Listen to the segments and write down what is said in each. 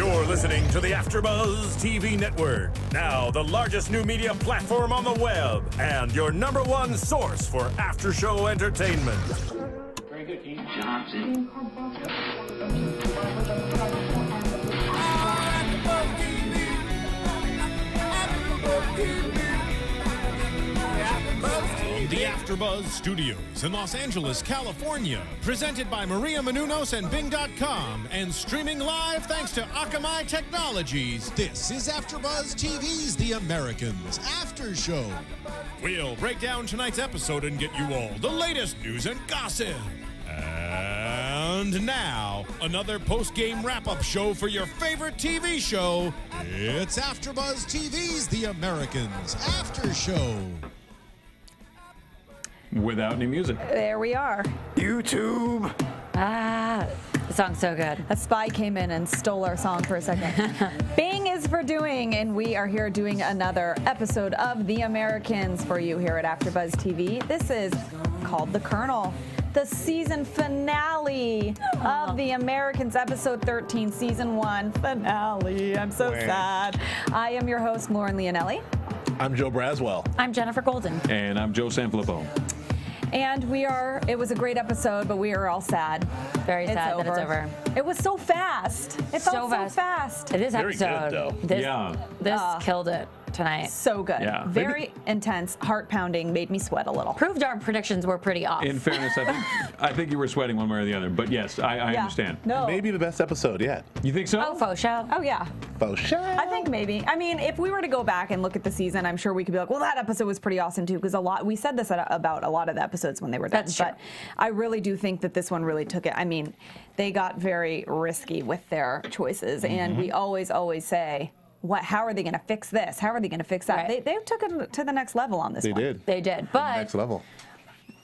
You're listening to the AFTERBUZZ TV network, now the largest new media platform on the web, and your #1 source for after-show entertainment. Very good, Keith Johnson. The AFTERBUZZ Studios in Los Angeles, California, presented by Maria Menounos and Bing.com, and streaming live thanks to Akamai Technologies. This is AFTERBUZZ TV's The Americans After Show. We'll break down tonight's episode and get you all the latest news and gossip. And now, another post-game wrap-up show for your favorite TV show. It's AFTERBUZZ TV's The Americans After Show. Without any music. There we are. YouTube. The song's so good. A spy came in and stole our song for a second. Bing is for doing, and we are here doing another episode of The Americans for you here at AFTERBUZZ TV. This is called The Colonel, the season finale of The Americans, episode 13, season 1 finale. I'm so sad. I am your host, Lauren Leonelli. I'm Joe Braswell. I'm Jenifer Golden. And I'm Joe Sanfelippo. And it was a great episode, but we are all sad. Very sad that it's over. It was so fast. It felt so fast. This Very episode, good, Yeah. this killed it tonight. So good. Yeah. Very intense, heart pounding, made me sweat a little. Proved our predictions were pretty off. In fairness, I think you were sweating one way or the other. But yes, I understand. No. Maybe the best episode yet. You think so? Oh, faux show. Oh, yeah. I think maybe. I mean, if we were to go back and look at the season, I'm sure we could be like, well, that episode was pretty awesome too, because we said this about a lot of the episodes when they were done. That's true. But I really do think that this one really took it. I mean, they got very risky with their choices, and we always say, how are they going to fix this? How are they going to fix that? Right. They took it to the next level on this one. They did. But Next level.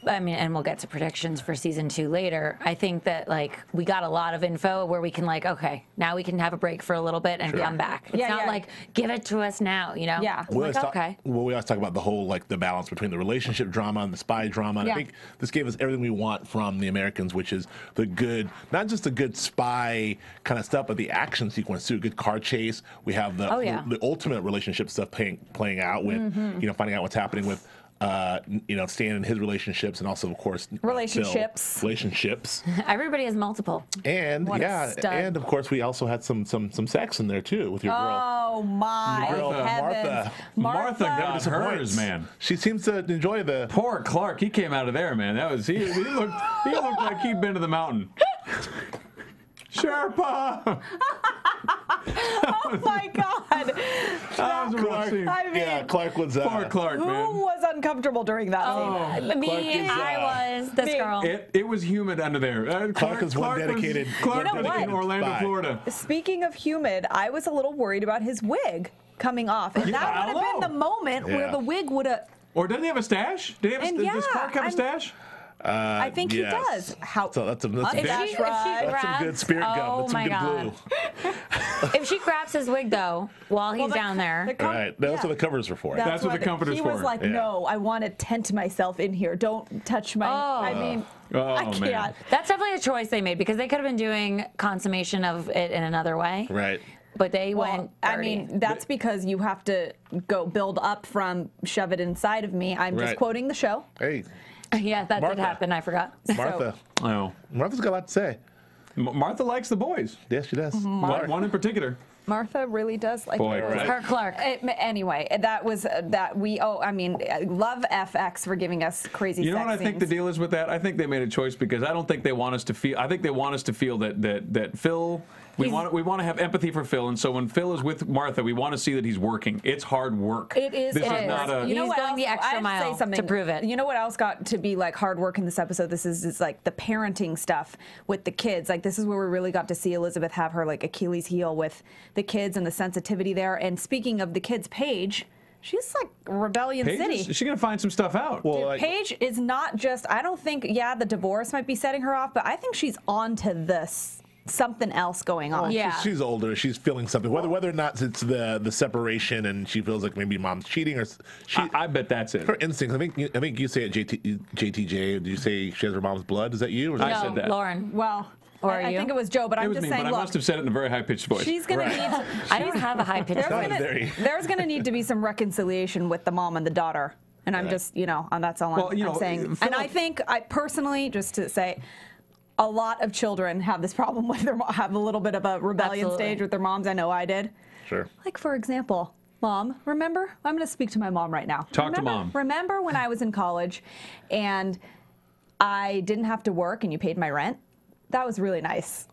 I mean, and we'll get to predictions for season 2 later. I think that we got a lot of info where we can okay, now we can have a break for a little bit and come back. It's not like give it to us now, Yeah. We always okay. we always talk about the whole the balance between the relationship drama and the spy drama. And I think this gave us everything we want from The Americans, which is the good, not just the good spy kind of stuff, but the action sequence too. Good car chase. We have the ultimate relationship stuff playing out with finding out what's happening with. Stan and his relationships, and also, of course, relationships. Everybody has multiple. And and of course, we also had some sex in there too with your girl. Oh my heavens, Martha got hers, man. She seems to enjoy the. Poor Clark, he came out of there, man. That was he looked like he'd been to the mountain. Sherpa! Oh my God! Clark was. Poor Clark, man. Who was uncomfortable during that scene? Me, I was this girl. It was humid under there. Clark is one dedicated. Clark You know was in what? Orlando, Florida. Speaking of humid, I was a little worried about his wig coming off, and that would have been the moment where the wig would have. Or doesn't he have a stash? Does Clark have a stash? I think he does. So that's some good spirit gum. That's some good glue. If she grabs his wig though while he's down there, right? That's what the covers are for. That's what the comforter's for. He was like, "No, I want to tent myself in here. Don't touch my." I mean, I can't. Man. That's definitely a choice they made because they could have been doing consummation of it in another way. Right. But they went dirty. I mean, that's because you have to go build up from shove it inside of me. I'm just quoting the show. Hey. Yeah, that did happen. I forgot. Martha. Martha's got a lot to say. Martha likes the boys. Yes, she does. One in particular. Martha really does like her Clark. Anyway, that was that we. I mean, love FX for giving us crazy. You know what I think the deal is with that? I think they made a choice because I don't think they want us to feel. I think they want us to feel that Phil. We want to have empathy for Phil, and so when Phil is with Martha, we want to see that he's working. It's hard work. It is. This is not a. He's going the extra mile to prove it. You know what else got to be hard work in this episode? This is like the parenting stuff with the kids. This is where we really got to see Elizabeth have her Achilles heel with the kids and the sensitivity there. And speaking of the kids, Paige. She's like Rebellion City. She's going to find some stuff out. Well, Paige is not just, I don't think, the divorce might be setting her off, but I think she's on to this. Something else going on. She's older. She's feeling something. Whether or not it's the separation and she feels like maybe mom's cheating, or I bet that's it. Her instincts. I think you say it, JTJ. Did you say she has her mom's blood? Is that you? Or I said that. Lauren. Well, Or I think it was Joe, but I'm just saying, but look, I must have said it in a very high-pitched voice. She's going to need to, I don't have a high-pitched voice. There's going to need to be some reconciliation with the mom and the daughter. And I'm just, that's all I'm saying. And I think, personally, just to say, a lot of children have this problem with have a little bit of a rebellion stage with their moms. I know I did. Sure. Like, for example, Mom, remember? I'm going to speak to my mom right now. Talk to Mom. Remember when I was in college and I didn't have to work and you paid my rent? That was really nice.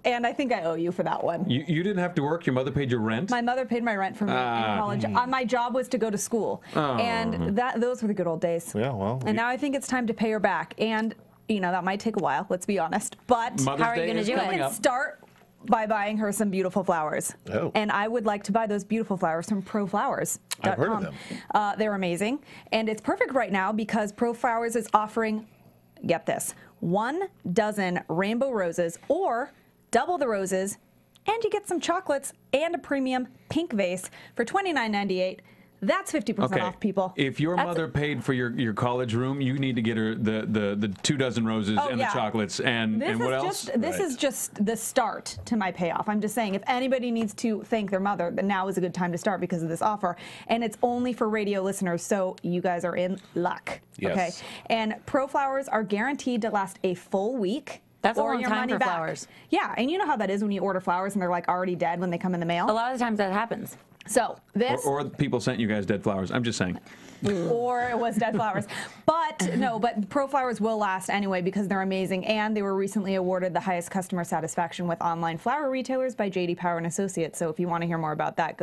And I think I owe you for that one. You didn't have to work? Your mother paid your rent? My mother paid my rent for me in college. My job was to go to school. And those were the good old days. Yeah, well. And now I think it's time to pay her back. And, that might take a while, let's be honest. But Mother's how are you going to do it? You can start by buying her some beautiful flowers. Oh. And I would like to buy those beautiful flowers from ProFlowers.com. I've heard of them. They're amazing. And it's perfect right now because ProFlowers is offering, get this, 1 dozen rainbow roses or double the roses, and you get some chocolates and a premium pink vase for $29.98. That's 50% off, people. If your mother paid for your college room, you need to get her the 2 dozen roses and the chocolates and what else? This is just the start to my payoff. I'm just saying, if anybody needs to thank their mother, then now is a good time to start because of this offer. And it's only for radio listeners, so you guys are in luck. Yes. Okay. And ProFlowers are guaranteed to last a full week. That's a or long your time money for back. flowers. Yeah, and you know how that is when you order flowers and they're like already dead when they come in the mail. A lot of times that happens. So this, or people sent you guys dead flowers. I'm just saying. or it was dead flowers. But ProFlowers will last anyway because they're amazing, and they were recently awarded the highest customer satisfaction with online flower retailers by J.D. Power and Associates. So if you want to hear more about that,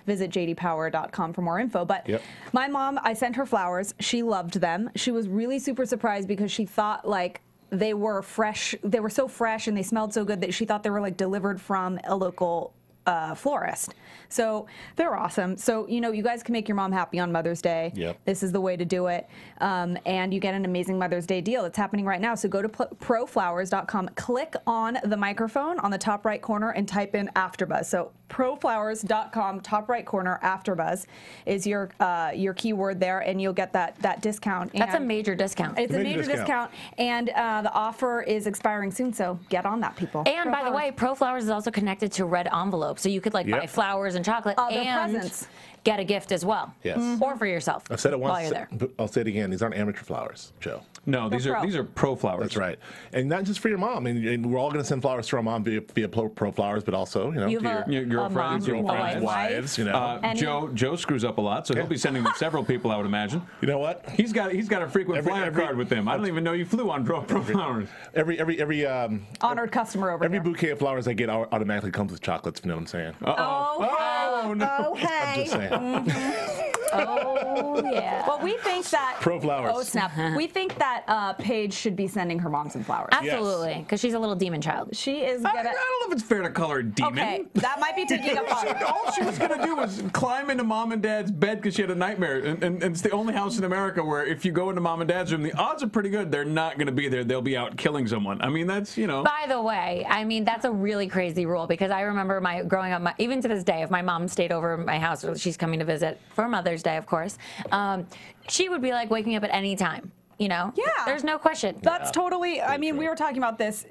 visit jdpower.com for more info. But my mom, I sent her flowers. She loved them. She was really super surprised because she thought they were fresh. They were so fresh and they smelled so good that she thought they were delivered from a local florist. So they're awesome. So, you guys can make your mom happy on Mother's Day. Yep. This is the way to do it. And you get an amazing Mother's Day deal. It's happening right now. So go to proflowers.com, click on the microphone on the top right corner and type in AFTERBUZZ. So proflowers.com, top right corner, AFTERBUZZ is your keyword there, and you'll get that discount. That's a major discount. It's a major discount. And the offer is expiring soon, so get on that, people. And by the way, ProFlowers is also connected to Red Envelope, so you could buy flowers and chocolate and presents. Get a gift as well. Yes. Or for yourself. I've said it once. While you're there. I'll say it again. These aren't amateur flowers, Joe. No, these are pro flowers. That's right, and not just for your mom. And we're all going to send flowers to our mom via pro flowers, but also to your girlfriends, wives. Joe screws up a lot, so he'll be sending them several people, I would imagine. You know what? He's got a frequent flyer card with them. I don't even know you flew on pro flowers. Every honored customer over every here. bouquet of flowers I get automatically comes with chocolates. You know what I'm saying? Oh, no. Oh, hey. I'm just saying. Oh, yeah. Well, we think that Pro flowers. Oh, snap. We think that Paige should be sending her mom some flowers. Absolutely, because she's a little demon child. She is I gonna. don't know if it's fair to call her a demon. Okay, that might be taking up on. All she was going to do was climb into mom and dad's bed because she had a nightmare. And it's the only house in America where if you go into mom and dad's room, the odds are pretty good they're not going to be there. They'll be out killing someone. I mean, that's, By the way, that's a really crazy rule because I remember growing up, even to this day, if my mom stayed over at my house, she's coming to visit for Mother's Day, of course, she would be waking me up at any time. Yeah. There's no question. That's totally, we were talking about this,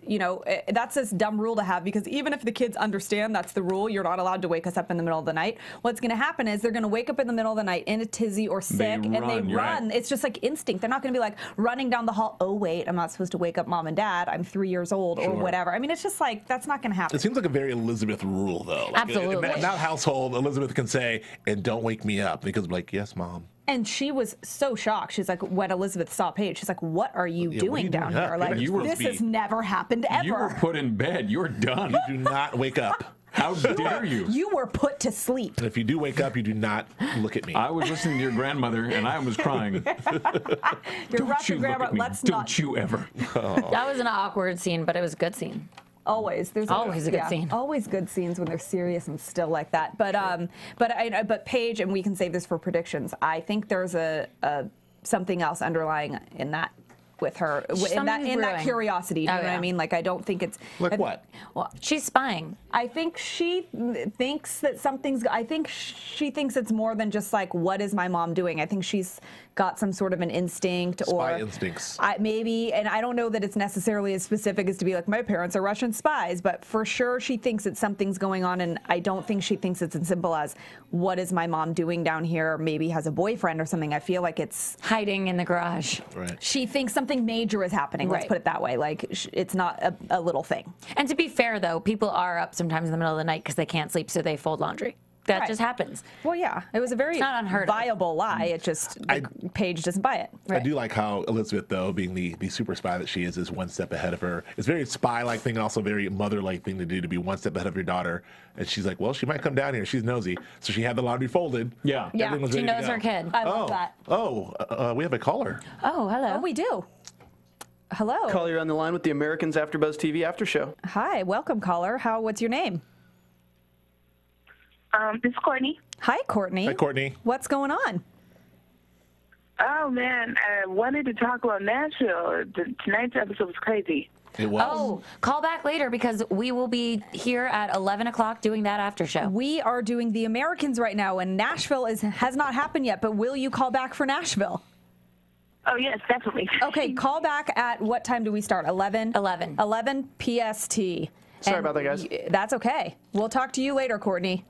that's this dumb rule to have because even if the kids understand that's the rule, you're not allowed to wake us up in the middle of the night. What's going to happen is they're going to wake up in the middle of the night in a tizzy or sick and they run. Right. It's just instinct. They're not going to be running down the hall, oh, wait, I'm not supposed to wake up mom and dad. I'm 3 years old or whatever. It's just that's not going to happen. It seems like a very Elizabeth rule, though. Absolutely. In that household, Elizabeth can say, and don't wake me up because yes, mom. And she was so shocked. She's when Elizabeth saw Paige, she's what are you doing down here? This has never happened ever. You were put in bed. You're done. You do not wake up. How dare you? You were put to sleep. And if you do wake up, you do not look at me. I was listening to your grandmother, and I was crying. Don't you look at me. Don't you ever. Oh. That was an awkward scene, but it was a good scene. Always. There's always a good scene. Always good scenes when they're serious and still like that. But Paige, and we can save this for predictions. I think there's a something else underlying in that with her in that curiosity. Do you know what I mean? Like, I don't think it's like what? Well, she's spying. I think she thinks that she thinks it's more than just like, what is my mom doing? I think she's got some sort of an instinct spy instincts. Maybe, and I don't know that it's necessarily as specific as to be like, my parents are Russian spies, but for sure she thinks that something's going on, and I don't think she thinks it's as simple as, what is my mom doing down here? Maybe has a boyfriend or something. I feel like it's hiding in the garage. Right. She thinks something major is happening. Let's put it that way. Like, it's not a little thing. And to be fair, though, people are up sometimes in the middle of the night because they can't sleep, so they fold laundry. That just happens. Well, yeah, it was a very viable lie. It just Paige doesn't buy it. I do like how Elizabeth, though, being the super spy that she is one step ahead of her. It's a very spy-like thing, and also a very mother-like thing to do, to be one step ahead of your daughter. And she's like, well, she might come down here. She's nosy, so she had the laundry folded. Yeah, she knows her kid. I love that. We have a caller. Oh, hello. Oh, we do. Hello. Caller, on the line with the Americans AfterBuzz TV After Show. Hi, welcome, caller. What's your name? This is Courtney. Hi, Courtney. Hi, Courtney. What's going on? Oh, man, I wanted to talk about Nashville. Tonight's episode was crazy. It was. Oh, call back later because we will be here at 11 o'clock doing that after show. We are doing The Americans right now, and Nashville has not happened yet, but will you call back for Nashville? Oh, yes, definitely. Okay, call back at what time do we start? 11? 11. 11 PST. Sorry about that, guys. That's okay. We'll talk to you later, Courtney.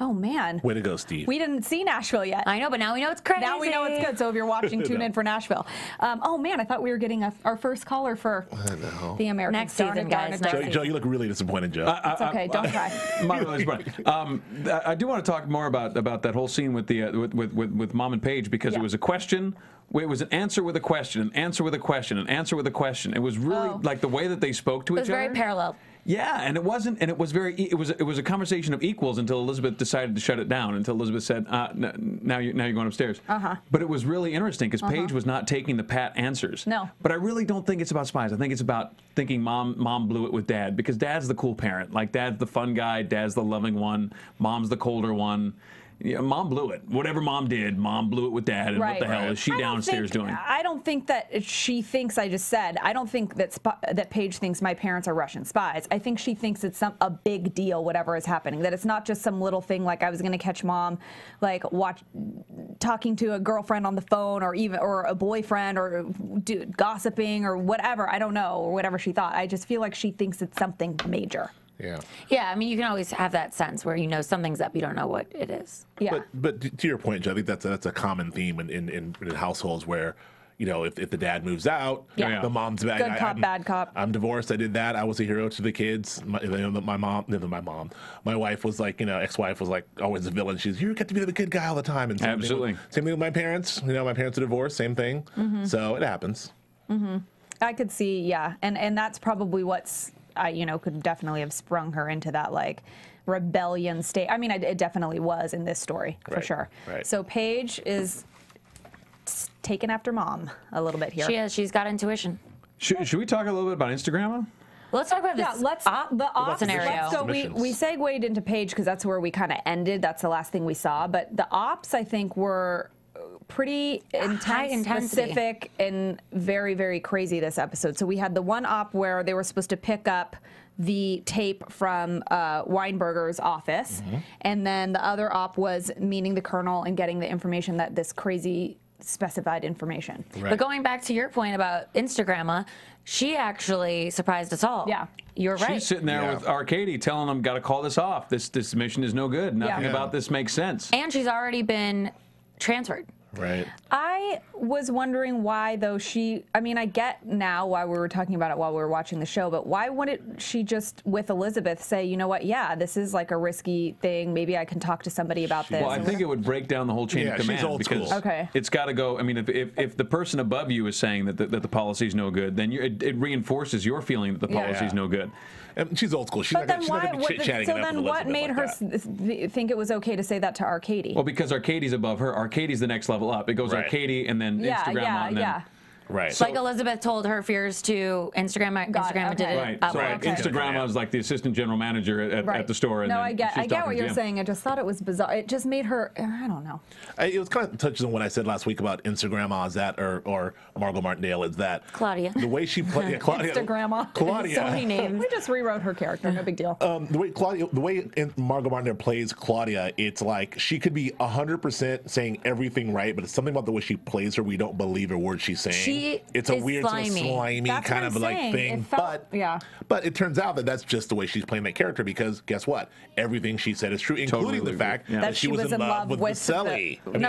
Oh, man. Way to go, Steve. We didn't see Nashville yet. I know, but now we know it's crazy. Now we know it's good. So if you're watching, tune in for Nashville. Oh, man, I thought we were getting our first caller for The Americans. Next season, guys. Joe, you look really disappointed, Joe. It's okay. Don't cry. I do want to talk more about that whole scene with the with Mom and Paige, because it was a question. It was an answer with a question, an answer with a question, an answer with a question. It was really like the way that they spoke to each other. It was very parallel. Yeah, and it wasn't, and it was a conversation of equals until Elizabeth decided to shut it down. Until Elizabeth said, "Now you're going upstairs." But it was really interesting because Paige was not taking the pat answers. No. But I really don't think it's about spies. I think it's about thinking mom blew it with Dad, because Dad's the cool parent. Like, Dad's the fun guy, Dad's the loving one, Mom's the colder one. Yeah, Mom blew it. Whatever Mom did, Mom blew it with Dad. And what the hell is she downstairs doing? I don't think that she thinks, I just said, I don't think that Paige thinks my parents are Russian spies. I think she thinks it's a big deal, whatever is happening. That it's not just some little thing like I was going to catch Mom, like talking to a girlfriend on the phone, or a boyfriend, or gossiping, or whatever. I don't know, or whatever she thought. I just feel like she thinks it's something major. Yeah, I mean, you can always have that sense where you know something's up, you don't know what it is. Yeah. But to your point, Joe, I think that's a common theme in households where, you know, if the dad moves out, the mom's bad. Good cop, bad cop. I'm divorced. I did that. I was a hero to the kids. My wife was like, ex-wife was like always a villain. You get to be the good guy all the time. And same thing with my parents. My parents are divorced. Same thing. So it happens. I could see, and that's probably what's. Could definitely have sprung her into that, like, rebellion state. I mean, it definitely was in this story, for sure. Right. So Paige is taken after Mom a little bit here. She is. She's got intuition. Should we talk a little bit about Instagram? Let's talk about this the op scenario. Let's go. We segued into Paige because that's where we kind of ended. That's the last thing we saw. But the ops, I think, were pretty intense, specific, and very, very crazy this episode. So we had the one op where they were supposed to pick up the tape from Weinberger's office, and then the other op was meeting the colonel and getting the information, that this crazy specified information. But going back to your point about Instagramma, she actually surprised us all. Yeah. You're right. She's sitting there with Arcady telling them, got to call this off. This mission is no good. Nothing about this makes sense. And she's already been transferred. Right. I was wondering why, though, I get now why we were talking about it while we were watching the show, but why wouldn't she just, with Elizabeth, say, you know what, this is like a risky thing. Maybe I can talk to somebody about this. Well, I think it would break down the whole chain of command. She's old because school. It's got to go. I mean, if the person above you is saying that the policy is no good, then it reinforces your feeling that the policy is no good. And she's old school. She's not going to be chit-chatting. So then what made her think it was okay to say that to Arcady? Well, because Arcady's above her. Arcady's the next level up. It goes Arcady and then Instagram on. Right. Like Elizabeth told her fears to Instagram. Instagram did it. Right. Up. So Instagram was like the assistant general manager at the store. And no, I get what you're Jim. saying. I just thought it was bizarre. It just made her, I don't know. It was kind of touches on what I said last week about Instagram is that, or Margot Martindale is that. Claudia. The way she played, Claudia. Instagrandma. Claudia. So many names. We just rewrote her character. No big deal. The way Margot Martindale plays Claudia, it's like she could be 100% saying everything right, but it's something about the way she plays her, we don't believe her words she's saying. It's a weird, slimy kind of like thing. But it turns out that that's just the way she's playing that character because guess what? Everything she said is true, including the fact that she was in love with Vasily. With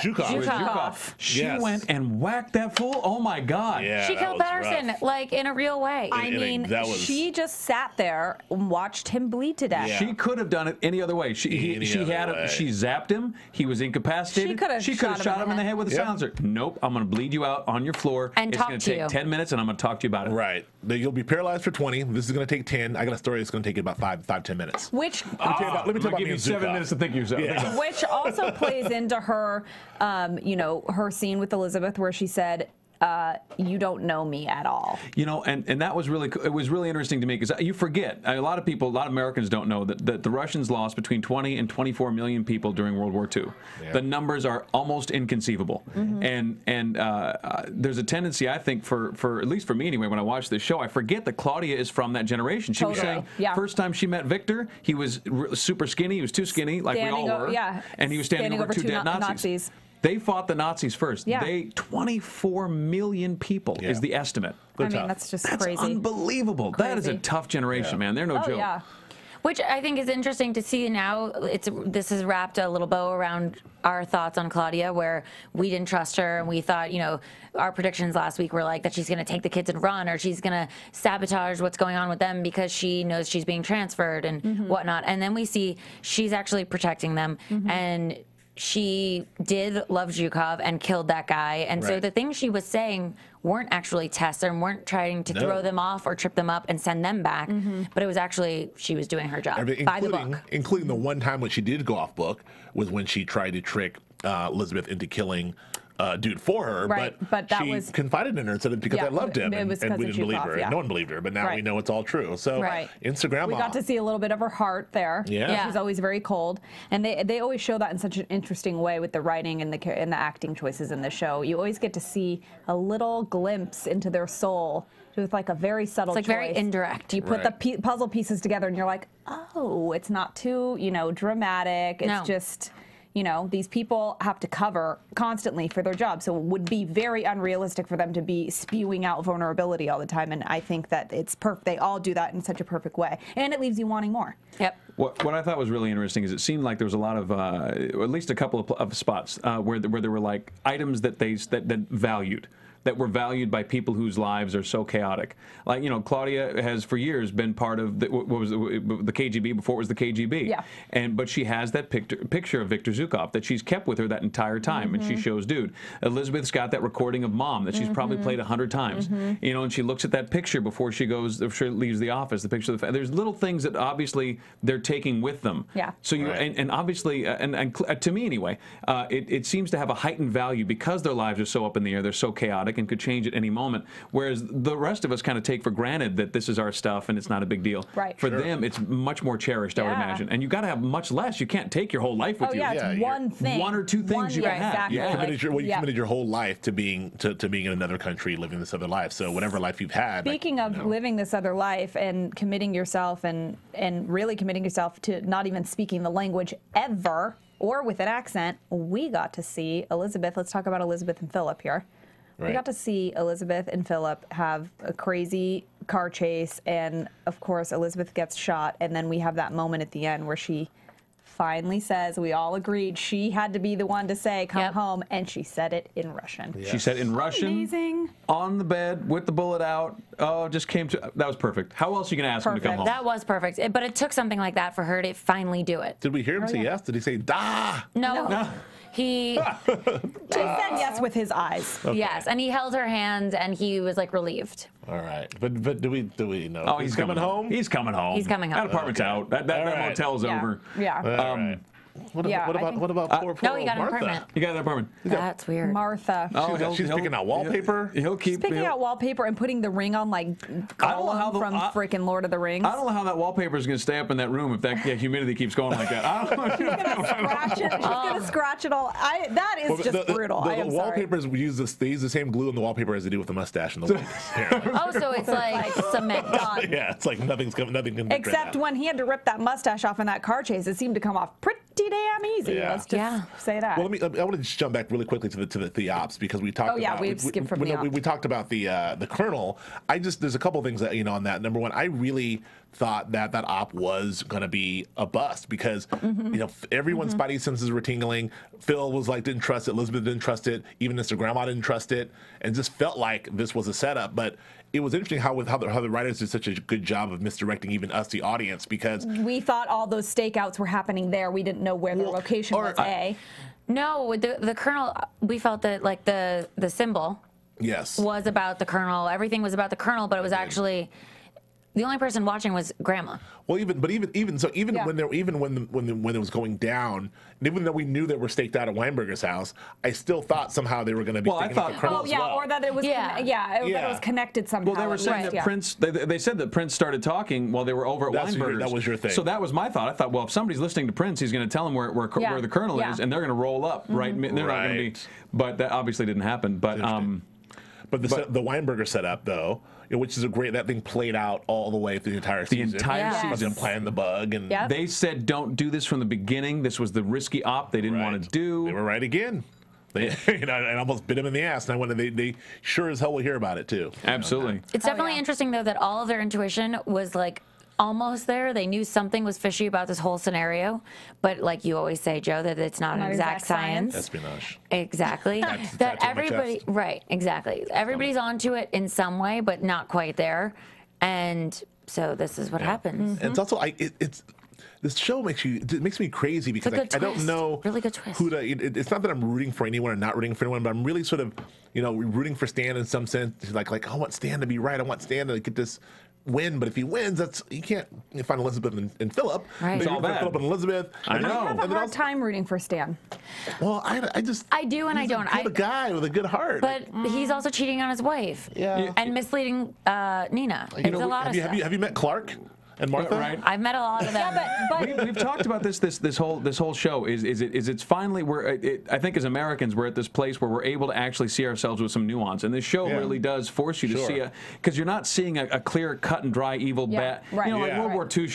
Zhukov. She went and whacked that fool. Oh my God. Yeah, she killed Patterson like in a real way. I mean, she just sat there and watched him bleed to death. Yeah. She could have done it any other way. She zapped him. He was incapacitated. She could have shot him in the head with a silencer. Nope. I'm going to bleed you out on your floor. And it's going to take 10 minutes, and I'm going to talk to you about it. Right. You'll be paralyzed for 20. This is going to take 10. I got a story that's going to take you about 5-10 minutes. Which let me tell you about give you 7 minutes to think yourself. Yeah. Which also plays into her, her scene with Elizabeth where she said, you don't know me at all. And that was it was really interesting to me because you forget, a lot of Americans don't know that the Russians lost between 20 and 24 million people during World War II. Yeah. The numbers are almost inconceivable. Mm-hmm. And there's a tendency, I think, for at least for me anyway, when I watch this show, I forget that Claudia is from that generation. She was saying, first time she met Victor, he was super skinny, he was too skinny, like we all were. And he was standing over two dead Nazis. They fought the Nazis first. Yeah. 24 million people is the estimate. I mean, that's just crazy. That's unbelievable. That is a tough generation, man. They're no joke. Yeah. Which I think is interesting to see now. This has wrapped a little bow around our thoughts on Claudia, where we didn't trust her and we thought, our predictions last week were like that she's going to take the kids and run, or she's going to sabotage what's going on with them because she knows she's being transferred and whatnot. And then we see she's actually protecting them and she did love Zhukov and killed that guy. And so the things she was saying weren't actually tests and weren't trying to throw them off or trip them up and send them back. But it was actually, she was doing her job by the book. Including the one time when she did go off book was when she tried to trick Elizabeth into killing dude for her, but that she confided in her and said it because I loved him, and we didn't believe her. No one believed her, but now we know it's all true. So Instagram, we got to see a little bit of her heart there. She's always very cold, and they always show that in such an interesting way with the writing and the acting choices in the show. You always get to see a little glimpse into their soul with like a very subtle choice. Very indirect. You put the puzzle pieces together and you're like, oh, it's not too dramatic. It's just, these people have to cover constantly for their job, so it would be very unrealistic for them to be spewing out vulnerability all the time, and I think that it's perfect. They all do that in such a perfect way, and it leaves you wanting more. Yep. What I thought was really interesting is it seemed like there was a lot of, at least a couple of spots where there were like items that that valued. That were valued by people whose lives are so chaotic. Like, Claudia has for years been part of the KGB before it was the KGB. Yeah. But she has that picture of Viktor Zhukov that she's kept with her that entire time, and she shows dude. Elizabeth's got that recording of Mom that she's probably played 100 times. And she looks at that picture before she leaves the office. The picture of the there's little things that obviously they're taking with them. Yeah. So and obviously and to me anyway, it seems to have a heightened value because their lives are so up in the air. They're so chaotic and could change at any moment, whereas the rest of us kind of take for granted that this is our stuff and it's not a big deal. Right. For them, it's much more cherished, I would imagine. And you got to have much less. You can't take your whole life with you. It's one thing. One or two things you can have. Exactly. You committed your whole life to being in another country, living this other life. So whatever life you've had. Speaking of living this other life and committing yourself and really committing yourself to not even speaking the language ever or with an accent, we got to see Elizabeth. Let's talk about Elizabeth and Philip here. Right. We got to see Elizabeth and Philip have a crazy car chase, and of course Elizabeth gets shot, and then we have that moment at the end where she finally says, we all agreed she had to be the one to say, come home, and she said it in Russian. Yes. She said in Russian, amazing, on the bed with the bullet out. Oh, just came to, that was perfect. How else are you going to ask him to come home? That was perfect, but it took something like that for her to finally do it. Did we hear him say yes? Did he say, da? No. He said yes with his eyes. Okay. Yes, and he held her hand, and he was like relieved. All right, but do we know? Oh, he's coming home. He's coming home. He's coming home. That apartment's out. That motel's over. Yeah. What about poor no, he got an Martha? apartment. He got an apartment. That's weird. Martha. Oh, She's picking out wallpaper. He'll keep She's picking out wallpaper and putting the ring on like Gollum from freaking Lord of the Rings. I don't know how that wallpaper is going to stay up in that room if that humidity keeps going like that. I don't know. She's gonna scratch it. She's gonna scratch it all. That is just brutal. The wallpapers they use the same glue in the wallpaper as they do with the mustache and the wigs. Oh, so it's like cement. Yeah, it's like nothing can. Except when he had to rip that mustache off in that car chase, it seemed to come off pretty damn easy. Yeah. Let's just say that. Well, I want to just jump back really quickly to the ops because we talked. Oh yeah, we've skipped from the ops. We talked about the colonel. There's a couple things that on that. Number one, I really thought that op was going to be a bust because everyone's spidey senses were tingling. Phil was like didn't trust it. Elizabeth didn't trust it. Even Mr. Grandma didn't trust it, and just felt like this was a setup. But it was interesting how the writers did such a good job of misdirecting even us, the audience, because we thought all those stakeouts were happening there. We didn't know where the location was. No, the colonel. We felt that like the symbol. Yes. Was about the colonel. Everything was about the colonel, but it was actually. The only person watching was Grandma. Well, even when it was going down, and even though we knew they were staked out at Weinberger's house, I still thought somehow they were going to be staking out the colonel as well. or that it was that it was connected somehow. Well, they were saying that Prince. They said that Prince started talking while they were over at Weinberger's. That was your thing. So that was my thought. I thought, well, if somebody's listening to Prince, he's going to tell them where the colonel is, and they're going to roll up, right? They're not going to be. But that obviously didn't happen. But the Weinberger setup though. Which is that thing played out all the way through the entire season. The entire season. Playing the bug. And they said, don't do this from the beginning. This was the risky op they didn't want to do. They were right again. They, and almost bit him in the ass. And they sure as hell will hear about it, too. Absolutely. It's definitely interesting, though, that all of their intuition was, like, almost there. They knew something was fishy about this whole scenario. But like you always say, Joe, that it's not an exact science. Espionage. Exactly. That everybody, right, exactly. Everybody's onto it in some way, but not quite there. And so this is what happens. And it's also, this show makes me crazy because I don't know really good twist. who to. It's not that I'm rooting for anyone or not rooting for anyone, but I'm really sort of, rooting for Stan in some sense. Like I want Stan to be right. I want Stan to get this win, but if he wins, you can't find Elizabeth and Philip. Right. It's all bad. Philip and Elizabeth. I know. I have a hard time rooting for Stan. Well, I do and I don't. He's a guy with a good heart. But he's also cheating on his wife. Yeah. And misleading Nina. It's a lot of stuff. Have you met Clark? And Martha, right? I've met a lot of them. but we've talked about this whole show. It's finally I think as Americans we're at this place where we're able to actually see ourselves with some nuance, and this show really does force you to see because you're not seeing a clear cut and dry evil bad. Right. Like World War II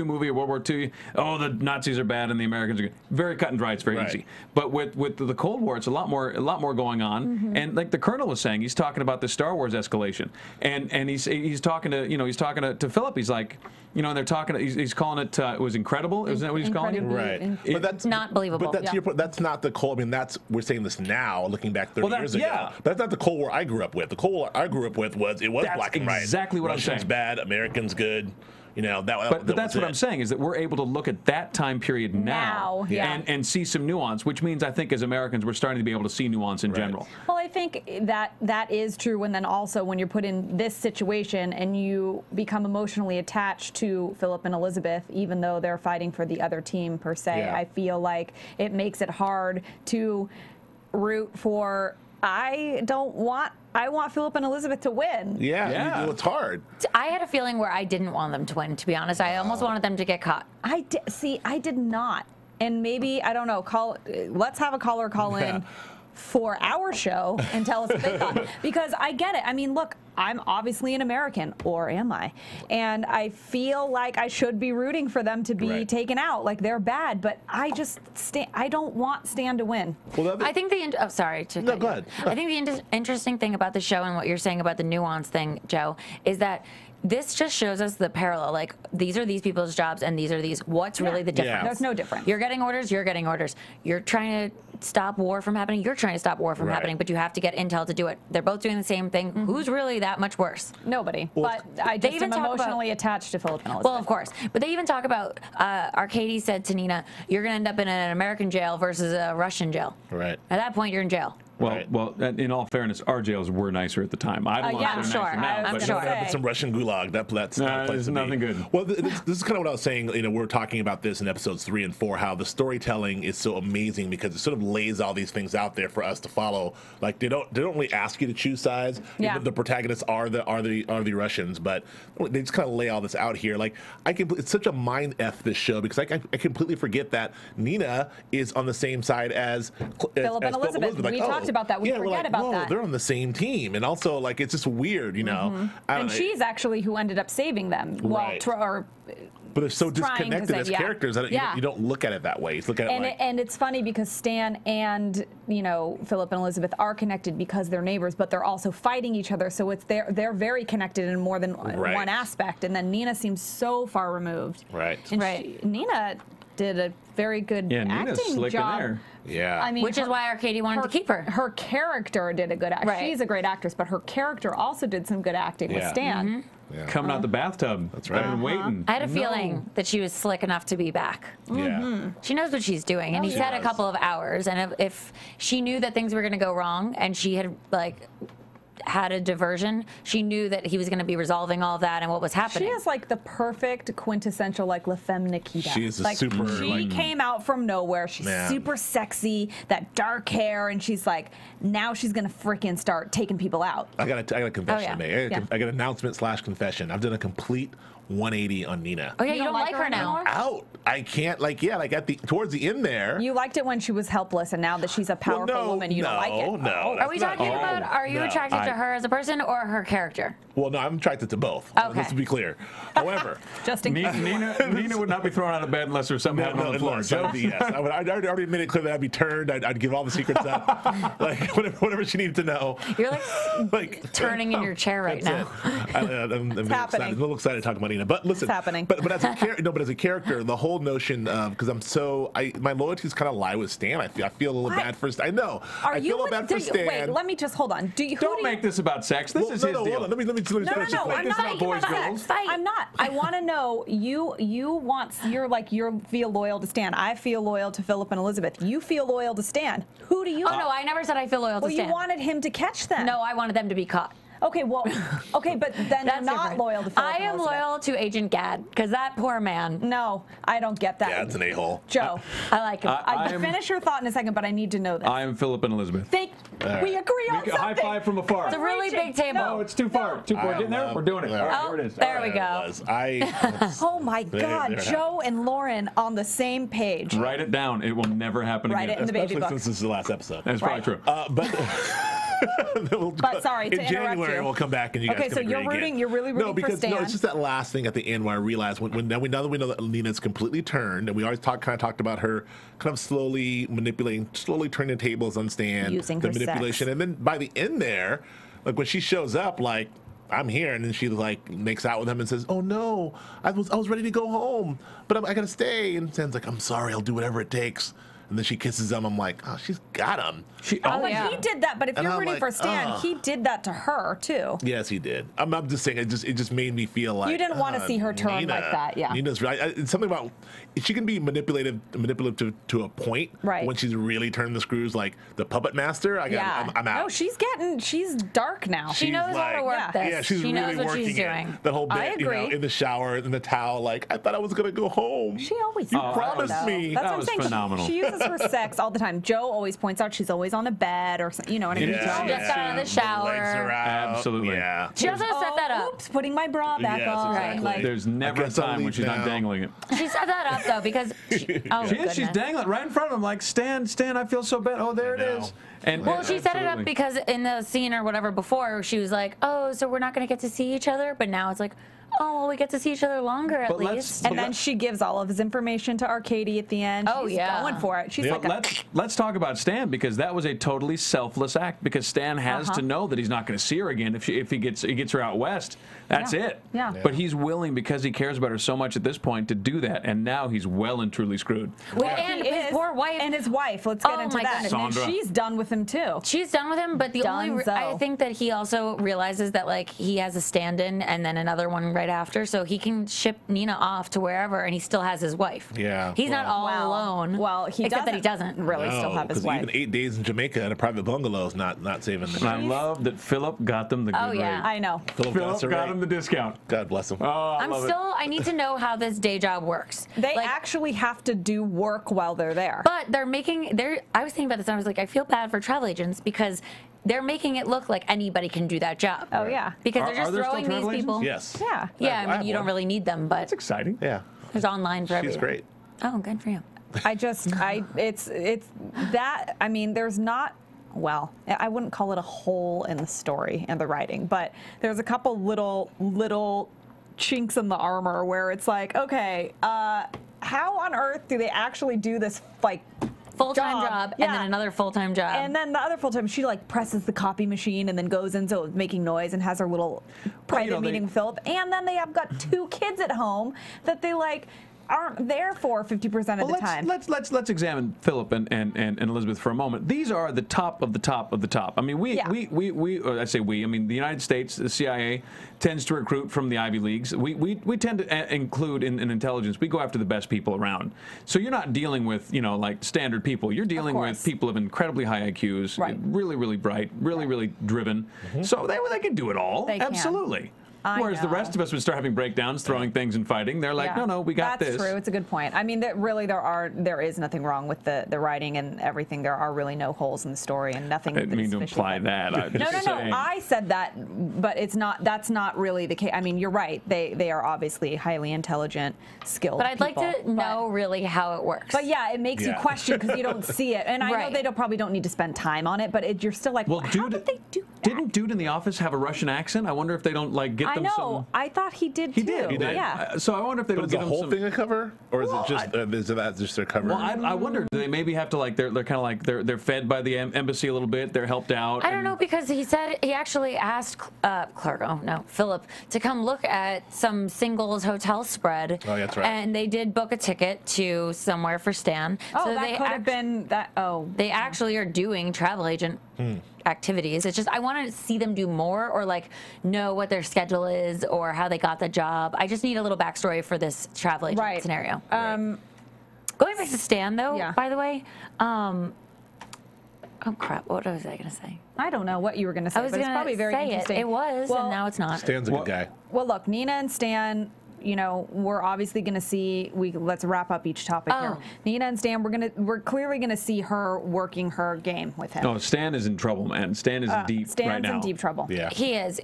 movie or World War II. Oh, the Nazis are bad and the Americans are good. Very cut and dry. It's very easy. But with the Cold War, it's a lot more going on. And like the Colonel was saying, he's talking about the Star Wars escalation, and he's talking to Philip. He's like. They're talking. He's calling it. It was incredible. Isn't that what he's calling it? Right. But that's not believable. But that's your point. That's not the Cold. I mean, we're saying this now, looking back 30 years ago. That's not the Cold War I grew up with. The Cold War I grew up with was black and white. Exactly what Russians I'm saying. Bad, Americans good. But that's what I'm saying is that we're able to look at that time period now and see some nuance, which means I think as Americans we're starting to be able to see nuance in general. Well, I think that is true, and then also when you're put in this situation and you become emotionally attached to Philip and Elizabeth, even though they're fighting for the other team per se, I feel like it makes it hard to root for. I want Philip and Elizabeth to win. Yeah. It's hard. I had a feeling where I didn't want them to win, to be honest. I almost wanted them to get caught. I did not. And maybe, I don't know, let's have a caller call in for our show and tell us what they thought. Because I get it. I mean, look, I'm obviously an American, or am I? And I feel like I should be rooting for them to be taken out, like they're bad. But I don't want Stan to win. Well, I think sorry to cut go you. ahead. I think the interesting thing about the show and what you're saying about the nuance thing, Joe, is that this just shows us the parallel. Like, these are these people's jobs and these are these. What's really the difference? There's no difference. You're getting orders, you're getting orders. You're trying to stop war from happening, you're trying to stop war from happening, but you have to get intel to do it. They're both doing the same thing. Who's really that much worse? Nobody. But I just am emotionally attached to Philip and Elizabeth. Well, of course. But they even talk about, Arcady said to Nina, you're going to end up in an American jail versus a Russian jail. Right. At that point, you're in jail. Well, in all fairness, our jails were nicer at the time. I don't know if they're nicer now, I'm but sure. But some Russian gulag. That's not a place to be. nothing good. Well, this is kind of what I was saying. You know, we're talking about this in episodes 3 and 4. How the storytelling is so amazing because it sort of lays all these things out there for us to follow. Like they don't really ask you to choose sides. Yeah. The protagonists are the Russians, but they just kind of lay all this out here. Like it's such a mind f this show because I completely forget that Nina is on the same side as Philip and Elizabeth. Like, we talked about that. We forget about that. They're on the same team, and also like it's just weird, you know. And she's actually who ended up saving them. Right. But they're so disconnected as characters that you don't look at it that way. You look at it and it's funny because Stan and Philip and Elizabeth are connected because they're neighbors, but they're also fighting each other. So they're very connected in more than one aspect. And then Nina seems so far removed. Right. And Nina did a very good Nina's acting slick job. in there. Yeah. I mean, which is why Arcady wanted to keep her. Her character did a good act. Right. She's a great actress, but her character also did some good acting with Stan. Coming out the bathtub. That's right. And waiting. I had a feeling that she was slick enough to be back. Yeah. She knows what she's doing, and he said a couple of hours. And if she knew that things were going to go wrong, and she had had a diversion, she knew that he was going to be resolving all of that and what was happening. She is like the perfect quintessential La Femme Nikita. She is a super. She came out from nowhere. She's super sexy, that dark hair, and she's like, now she's going to freaking start taking people out. I got a confession to make. I got an announcement / confession. I've done a complete 180 on Nina. Oh yeah, you don't like her now. Out. I can't towards the end there. You liked it when she was helpless, and now that she's a powerful woman, you don't like it. No. Are we talking about? Are you attracted to her as a person or her character? Well, no, I'm attracted to both. Okay. Let's be clear. However, just in case. Nina would not be thrown out of bed unless there's something happening on the floor. Joe, yes. I already made it clear that I'd be turned. I'd give all the secrets up. Like whatever she needed to know. You're like turning in your chair right now. I'm a little excited to talk about Nina. But listen, it's happening. But as a character, the whole notion of because my loyalties kind of lie with Stan. I feel a little bad for Stan. I know. I feel a little bad for Stan. Wait, let me just hold on. Don't make this about sex. This is his deal. Hold on. Let me finish. I'm not boys, girls. I'm not. I want to know. You feel loyal to Stan. I feel loyal to Philip and Elizabeth. You feel loyal to Stan. Who do you? Oh no, I never said I feel loyal to Stan. Well, you wanted him to catch them. No, I wanted them to be caught. Okay, but then you're not loyal to Philip I am loyal to Agent Gad, because that poor man. No, I don't get that. Gad's an a-hole. Joe. I like him. I'll finish your thought in a second, but I need to know this. I am Philip and Elizabeth. We agree on something. High five from afar. It's a really big table. No, it's too far. We're getting there. We're doing it. All right, here it is. There we go. Oh my God, Joe and Lauren on the same page. Write it down. It will never happen again. Write it in the baby book. Since this is the last episode. That's probably true. But sorry to in January you. we'll come back and you guys can agree again. You're really rooting for Stan. No, it's just that last thing at the end where I realized now we know that Nina's completely turned, and we always talked about her kind of slowly turning the tables on Stan, using the her manipulation, sex. and then by the end there, like when she shows up, like I'm here, and then she makes out with him and says, "Oh no, I was ready to go home, but I gotta stay." And Stan's like, "I'm sorry, I'll do whatever it takes." And then she kisses him. I'm like, oh, she's got him. He did that. But if you're rooting for Stan, he did that to her too. Yes, he did. I'm just saying, it just made me feel like you didn't want to see her turn Nina, like that. Yeah, Nina's right. It's something about she can be manipulative to a point. Right. When she's really turning the screws, like the puppet master. I'm out. No, she's dark now. She knows how to work this. Yeah, she's she really knows what working she's doing. That whole bit, I agree. in the shower, in the towel. Like I thought I was gonna go home. She always promised me. That's that what I'm saying. phenomenal. She uses her sex all the time. Joe always points out she's always on a bed or something. You know what I mean? Just got out of the shower. Legs are out. Absolutely. Yeah. She also set that up. Oops, putting my bra back on. Exactly. Like, There's never a time when she's not dangling it. She set that up though because She is. She's dangling right in front of him, like Stan, I feel so bad. Oh, there it is. And well, she set it up because in the scene or whatever before, she was like, "Oh, so we're not going to get to see each other," but now it's like, "Oh, well, we get to see each other longer at least." And then she gives all of his information to Arcady at the end. Oh, She's yeah. going for it. She's let's talk about Stan, because that was a totally selfless act, because Stan has to know that he's not going to see her again if he gets her out west. That's it. Yeah. But he's willing, because he cares about her so much at this point, to do that, and now he's well and truly screwed. And his poor wife. And his wife. Let's get into that. Goodness. And then she's done with him too. She's done with him, but I think that he also realizes that like he has a stand-in, and then another one right after, so he can ship Nina off to wherever, and he still has his wife. Yeah. He's not all alone. Well, except that he doesn't really still have his wife. Even 8 days in Jamaica in a private bungalow is not saving them. And I love that Philip got them the good rate. I know. Philip got him the discount. God bless him. Oh, I need to know how this day job works. They actually have to do work while they're there. But I was thinking about this, and I was like, I feel bad for travel agents because they're making it look like anybody can do that job. Oh, yeah. Because they're just throwing these people. Yes. Yeah. Yeah, I mean, you don't really need them, but That's exciting. Yeah. there's online for everything. She's great. Oh, good for you. It's that, I mean, there's not, well, I wouldn't call it a hole in the story and the writing, but there's a couple little chinks in the armor where it's like, okay, how on earth do they actually do this, like, full-time job and then another full-time job. And then the other full-time, she like presses the copy machine and then goes into making noise and has her little private meeting with Philip. And then they have got 2 kids at home that they like aren't there for 50% of the time. Let's examine Philip and Elizabeth for a moment. These are the top of the top of the top. I mean, I say we. I mean, the United States, the CIA tends to recruit from the Ivy Leagues. We tend to include in intelligence. We go after the best people around. So you're not dealing with like standard people. You're dealing with people of incredibly high IQs, really really bright, really driven. So they can do it all. Absolutely. Whereas the rest of us would start having breakdowns, throwing things and fighting. They're like, no, we got this. That's true. It's a good point. I mean, there is nothing wrong with the writing and everything. There are really no holes in the story and nothing. I didn't mean to imply that. No. I said that, but it's not. That's not really the case. I mean, you're right. They are obviously highly intelligent, skilled. But I'd like to know really how it works. But yeah, it makes you question because you don't see it. And I know they probably don't need to spend time on it, but you're still like, well, how did they do that? Didn't Dude in the Office have a Russian accent? I wonder if they don't get them some. I thought he did too. He did. Yeah. So I wonder if they don't get the whole thing a cover, or is it just is that just their cover? Well, I wonder. Do they maybe have to they're kind of like they're fed by the embassy a little bit. They're helped out. I don't know because he said he actually asked Philip to come look at some singles hotel spread. Oh, that's right. And they did book a ticket to somewhere for Stan. Oh, so that could have been that. Oh, they actually are doing travel agent activities. It's just I want to see them do more or know what their schedule is or how they got the job. I just need a little backstory for this travel agent scenario. Going back to Stan though, by the way, oh crap, what was I going to say? I don't know what you were going to say, but it's probably very interesting. It was, and now it's not. Stan's a good guy. Well, look, Nina and Stan, we're obviously going to see. Let's wrap up each topic here. Nina and Stan, we're clearly going to see her working her game with him. No, Stan is in trouble, man. Stan is in deep right now. Stan's in deep trouble. Yeah, he is.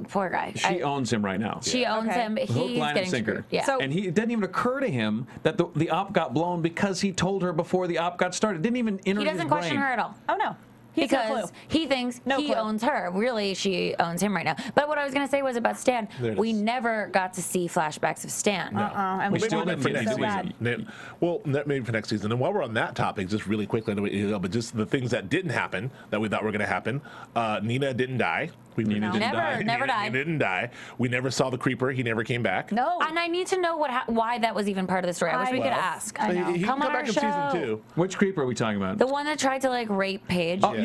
Poor guy. She owns him right now. She owns him. He's hook, line, and sinker. Screwed. Yeah. So, and it didn't even occur to him that the op got blown because he told her before the op got started. Didn't even enter his brain. He doesn't question her at all. Oh no. Because he thinks he owns her. Really, she owns him right now. But what I was going to say was about Stan. We never got to see flashbacks of Stan. And we still didn't for next season. Well, maybe for next season. And while we're on that topic, just really quickly, but just the things that didn't happen that we thought were going to happen. Nina didn't die. Never died. Nina didn't die. We never saw the creeper. He never came back. No. And I need to know why that was even part of the story. I wish we could ask. I know. He can come back in season 2. Which creeper are we talking about? The one that tried to rape Paige. Oh,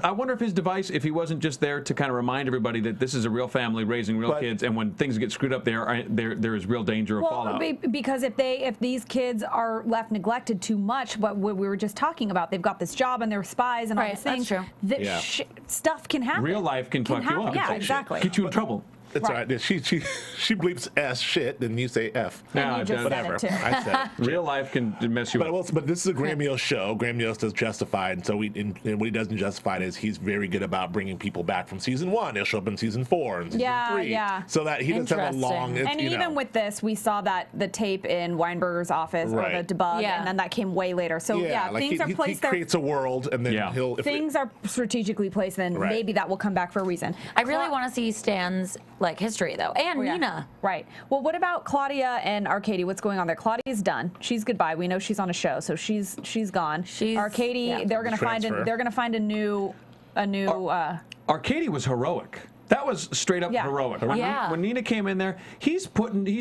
I wonder if his device, if he wasn't just there to kind of remind everybody that this is a real family raising real kids, and when things get screwed up, there is real danger of fallout. Because if these kids are left neglected too much, what we were just talking about, they've got this job and they're spies and all these things. That's true. Stuff can happen. Real life can fuck you up. Yeah, exactly. Get you in trouble. That's all right. She bleeps S shit, then you say F. And you just whatever. said it too. I said it. Real life can mess you up. But this is a Graham Yost show. Graham Yost does Justified, and so and what he does in Justified is he's very good about bringing people back from season 1. He'll show up in season 4 and season 3. Yeah. So that he doesn't have a long. And even with this, we saw that the tape in Weinberger's office or the debug, and then that came way later. So things are placed there. He creates a world, and then he'll. Things are strategically placed, and maybe that will come back for a reason. I really want to see Stan's history though. And Nina. Right. Well, what about Claudia and Arcady? What's going on there? Claudia's done. She's goodbye. We know she's on a show, so she's gone. Arcady, they're going to find a new Arcady was heroic. That was straight up heroic. When Nina came in there, he's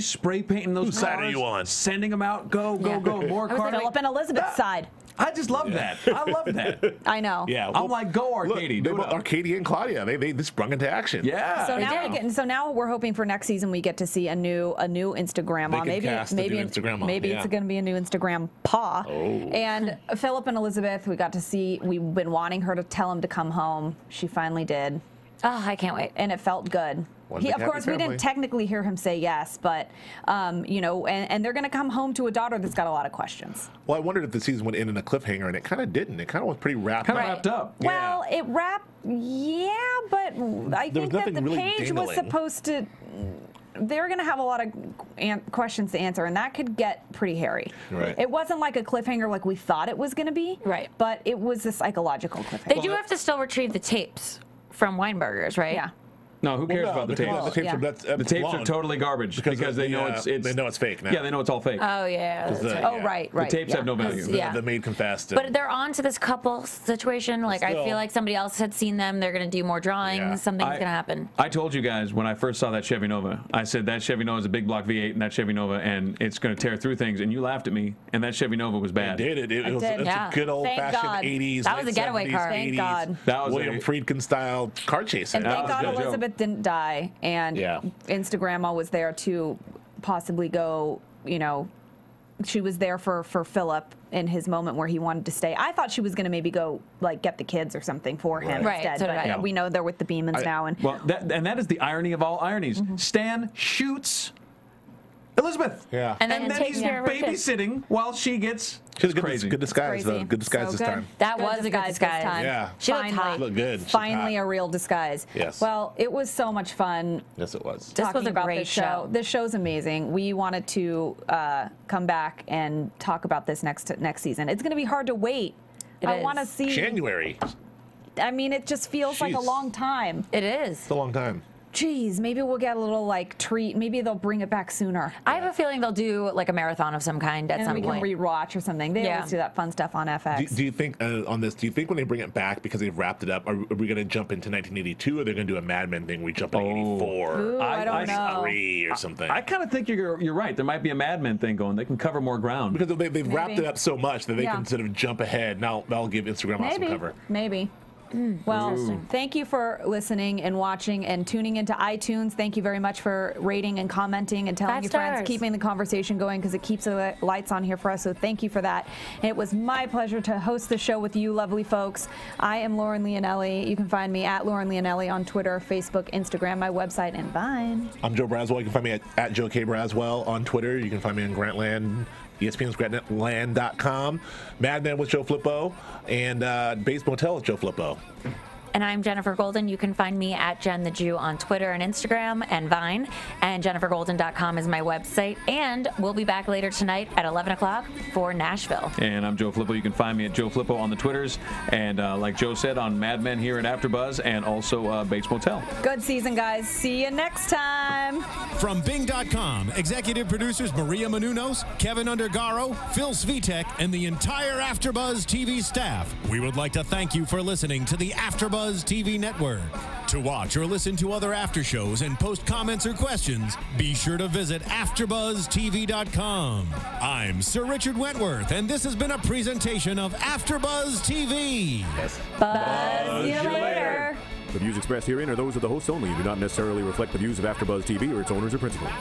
spray painting those Whose cars. side are you on? Sending them out. Go, more cars. I was Philip and Elizabeth's side. I just love that. I love that. I know. Yeah, I'm like, go Arcady. Arcady and Claudia, they just sprung into action. Yeah. So now we're hoping for next season we get to see a new Instagram mom. Maybe it's going to be a new Instagram pa. Oh. And Philip and Elizabeth, we got to see. We've been wanting her to tell him to come home. She finally did. Oh, I can't wait. And it felt good. Of course, we didn't technically hear him say yes, but, you know, and they're going to come home to a daughter that's got a lot of questions. Well, I wondered if the season would end in a cliffhanger, and it kind of didn't. It kind of was pretty wrapped up. Well, it wrapped, but I think that the page was supposed to... They're going to have a lot of questions to answer, and that could get pretty hairy. Right. It wasn't like a cliffhanger like we thought it was going to be, but it was a psychological cliffhanger. They do have to still retrieve the tapes from Weinberger's, right? Yeah. No, who cares about the tapes? The tapes are totally garbage because they know it's they know it's fake now. Yeah, they know it's all fake. Oh yeah. Right. The tapes have no value. The maid confessed. But they're on to this couple situation. Like I feel like somebody else had seen them. They're going to do more drawings. Something's going to happen. I told you guys when I first saw that Chevy Nova, I said that Chevy Nova is a big block V8 and that Chevy Nova and it's going to tear through things. And you laughed at me. And that Chevy Nova was bad. It did. It was a good old fashioned 80s. That was a getaway 70s, car. 80s, Thank God. That was William Friedkin style car chase. And thank God Elizabeth didn't die. And Instagram was there to possibly go, you know, she was there for Philip in his moment where he wanted to stay. I thought she was going to maybe go, like, get the kids or something for him instead. But we know they're with the Beemans now. And that is the irony of all ironies. Stan shoots Elizabeth. Yeah. And then he's babysitting while she gets... She's crazy. Good disguise, though. Good disguise this time. That was a good disguise. Yeah. She looked hot. She looked good. Finally a real disguise. Yes. Well, it was so much fun. Yes, it was. This was a great show. This show's amazing. We wanted to come back and talk about this next season. It's going to be hard to wait. I want to see... January. I mean, it just feels like a long time. It is. It's a long time. Geez, maybe we'll get a little like treat. Maybe they'll bring it back sooner. I have a feeling they'll do like a marathon of some kind at some point. And we can rewatch or something. They always do that fun stuff on FX. Do you think on this? Do you think when they bring it back because they've wrapped it up, are we going to jump into 1982 or they're going to do a Mad Men thing? We jump into 84. Ooh, I don't know. 3 or something. I kind of think you're right. There might be a Mad Men thing going. They can cover more ground because they've wrapped it up so much that they can sort of jump ahead. Now that'll give Instagram some cover. Maybe. Well, thank you for listening and watching and tuning into iTunes. Thank you very much for rating and commenting and telling your friends, keeping the conversation going because it keeps the lights on here for us. So thank you for that. And it was my pleasure to host the show with you lovely folks. I am Lauren Leonelli. You can find me at Lauren Leonelli on Twitter, Facebook, Instagram, my website, and Vine. I'm Joe Braswell. You can find me at Joe K. Braswell on Twitter. You can find me on Grantland. ESPN's Grantland.com, Mad Men with Joe Flippo, and Bates Motel with Joe Flippo. And I'm Jenifer Golden. You can find me at Jen the Jew on Twitter and Instagram and Vine. And JeniferGolden.com is my website. And we'll be back later tonight at 11 o'clock for Nashville. And I'm Joe Flippo. You can find me at Joe Flippo on the Twitters. And like Joe said, on Mad Men here at AfterBuzz and also Bates Motel. Good season, guys. See you next time. From Bing.com, executive producers Maria Menounos, Kevin Undergaro, Phil Svitek, and the entire AfterBuzz TV staff, we would like to thank you for listening to the AfterBuzz TV network. To watch or listen to other after shows and post comments or questions, be sure to visit AfterBuzzTV.com. I'm Sir Richard Wentworth, and this has been a presentation of AfterBuzz TV. Buzz you later. The views expressed herein are those of the hosts only and do not necessarily reflect the views of AfterBuzz TV or its owners or principals.